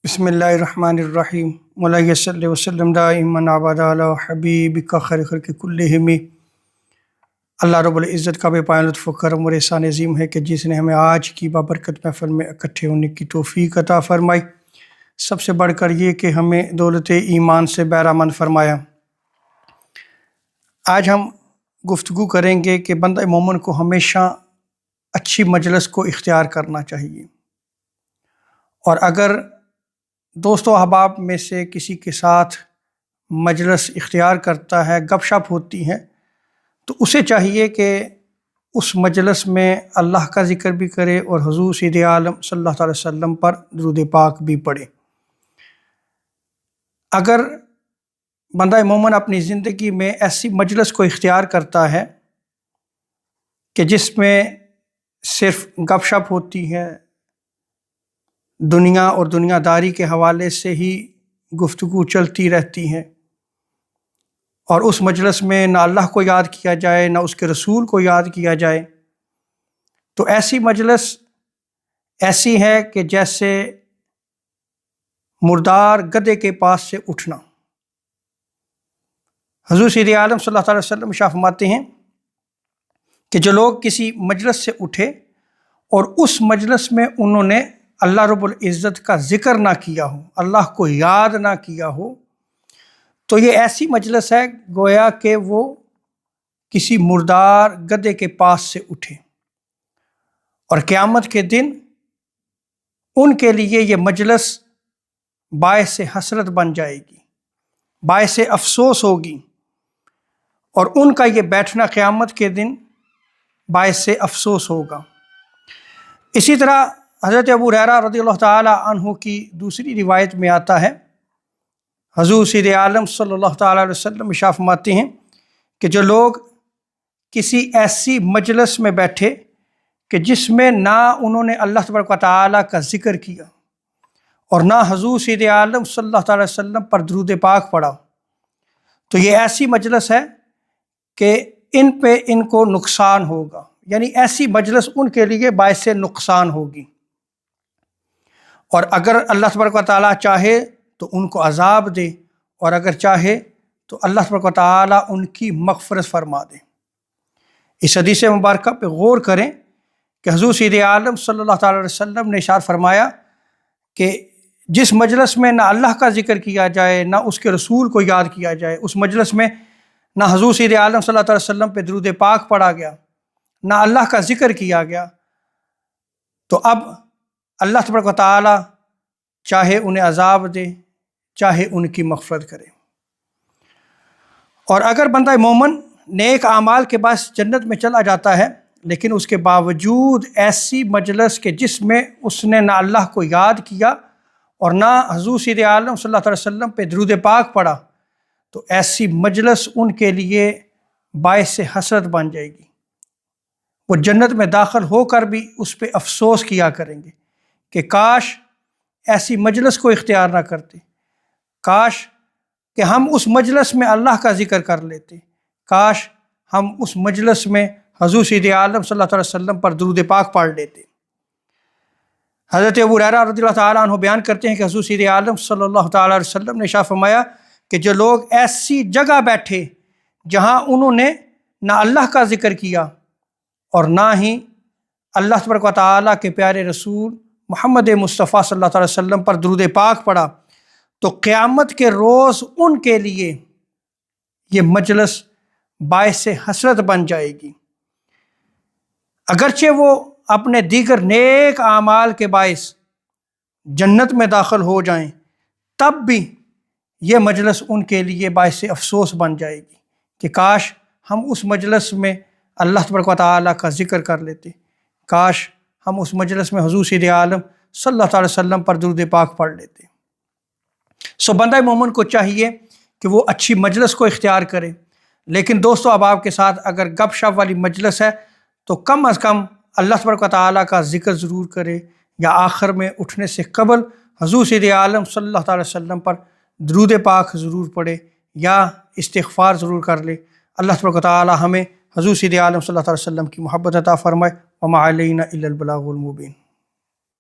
بسم اللہ الرحمن الرحیم مولا صلی وسلم دائما ابدا علی حبیبک خیر خلق کلہم۔ اللہ رب العزت کا بے پایان لطف و کرم اور احسان عظیم ہے کہ جس نے ہمیں آج کی بابرکت محفل میں اکٹھے ہونے کی توفیق عطا فرمائی، سب سے بڑھ کر یہ کہ ہمیں دولت ایمان سے بہرامند فرمایا۔ آج ہم گفتگو کریں گے کہ بندہ مومن کو ہمیشہ اچھی مجلس کو اختیار کرنا چاہیے، اور اگر دوست و احباب میں سے کسی کے ساتھ مجلس اختیار کرتا ہے، گپ شپ ہوتی ہے، تو اسے چاہیے کہ اس مجلس میں اللہ کا ذکر بھی کرے اور حضور سید عالم صلی اللہ علیہ وسلم پر درود پاک بھی پڑھے۔ اگر بندہ مومن اپنی زندگی میں ایسی مجلس کو اختیار کرتا ہے کہ جس میں صرف گپ شپ ہوتی ہے، دنیا اور دنیا داری کے حوالے سے ہی گفتگو چلتی رہتی ہے، اور اس مجلس میں نہ اللہ کو یاد کیا جائے نہ اس کے رسول کو یاد کیا جائے، تو ایسی مجلس ایسی ہے کہ جیسے مردار گدھے کے پاس سے اٹھنا۔ حضور سید عالم صلی اللہ علیہ وسلم ارشاد فرماتے ہیں کہ جو لوگ کسی مجلس سے اٹھے اور اس مجلس میں انہوں نے اللہ رب العزت کا ذکر نہ کیا ہو، اللہ کو یاد نہ کیا ہو، تو یہ ایسی مجلس ہے گویا کہ وہ کسی مردار گدھے کے پاس سے اٹھے، اور قیامت کے دن ان کے لیے یہ مجلس باعث حسرت بن جائے گی، باعث افسوس ہوگی، اور ان کا یہ بیٹھنا قیامت کے دن باعث افسوس ہوگا۔ اسی طرح حضرت ابو ہریرہ رضی اللہ تعالی عنہ کی دوسری روایت میں آتا ہے، حضور سید عالم صلی اللہ تعالی علیہ وسلم ارشاد فرماتے ہیں کہ جو لوگ کسی ایسی مجلس میں بیٹھے کہ جس میں نہ انہوں نے اللہ تبارک و تعالی کا ذکر کیا اور نہ حضور سید عالم صلی اللہ تعالی وسلم پر درود پاک پڑھا، تو یہ ایسی مجلس ہے کہ ان کو نقصان ہوگا، یعنی ایسی مجلس ان کے لیے باعث نقصان ہوگی، اور اگر اللہ تبارک و تعالیٰ چاہے تو ان کو عذاب دے، اور اگر چاہے تو اللہ تبارک و تعالیٰ ان کی مغفرت فرما دے۔ اس حدیث مبارکہ پہ غور کریں کہ حضور سید عالم صلی اللہ تعالیٰ علیہ وسلم نے ارشاد فرمایا کہ جس مجلس میں نہ اللہ کا ذکر کیا جائے نہ اس کے رسول کو یاد کیا جائے، اس مجلس میں نہ حضور سید عالم صلی اللہ علیہ وسلم پہ درود پاک پڑھا گیا، نہ اللہ کا ذکر کیا گیا، تو اب اللہ تبارک و تعالیٰ چاہے انہیں عذاب دے، چاہے ان کی مغفرت کرے۔ اور اگر بندہ مومن نیک اعمال کے باعث جنت میں چلا جاتا ہے، لیکن اس کے باوجود ایسی مجلس کہ جس میں اس نے نہ اللہ کو یاد کیا اور نہ حضور سید عالم صلی اللہ علیہ وسلم پہ درود پاک پڑھا، تو ایسی مجلس ان کے لیے باعث حسرت بن جائے گی۔ وہ جنت میں داخل ہو کر بھی اس پہ افسوس کیا کریں گے کہ کاش ایسی مجلس کو اختیار نہ کرتے، کاش کہ ہم اس مجلس میں اللہ کا ذکر کر لیتے، کاش ہم اس مجلس میں حضور سید عالم صلی اللہ علیہ وسلم پر درود پاک پڑھ لیتے۔ حضرت ابو ہریرہ رضی اللہ تعالیٰ عنہ بیان کرتے ہیں کہ حضور سید عالم صلی اللہ تعالیٰ علیہ وسلم نے ارشاد فرمایا کہ جو لوگ ایسی جگہ بیٹھے جہاں انہوں نے نہ اللہ کا ذکر کیا اور نہ ہی اللہ تبارک و تعالیٰ کے پیارے رسول محمد مصطفیٰ صلی اللہ علیہ وسلم پر درود پاک پڑھا، تو قیامت کے روز ان کے لیے یہ مجلس باعث حسرت بن جائے گی۔ اگرچہ وہ اپنے دیگر نیک اعمال کے باعث جنت میں داخل ہو جائیں، تب بھی یہ مجلس ان کے لیے باعث افسوس بن جائے گی کہ کاش ہم اس مجلس میں اللہ تبارک و تعالیٰ کا ذکر کر لیتے، کاش ہم اس مجلس میں حضور سید عالم صلی اللہ علیہ وسلم پر درود پاک پڑھ لیتے۔ سو بندہ مومن کو چاہیے کہ وہ اچھی مجلس کو اختیار کرے، لیکن دوستو احباب کے ساتھ اگر گپ شپ والی مجلس ہے تو کم از کم اللہ تبارک و تعالیٰ کا ذکر ضرور کرے، یا آخر میں اٹھنے سے قبل حضور سید عالم صلی اللہ علیہ وسلم پر درود پاک ضرور پڑھے یا استغفار ضرور کر لے۔ اللہ تبارک و تعالیٰ ہمیں حضور سید عالم صلی اللہ علیہ وسلم کی محبت عطا فرمائے۔ وما علینا الا البلاغ المبین۔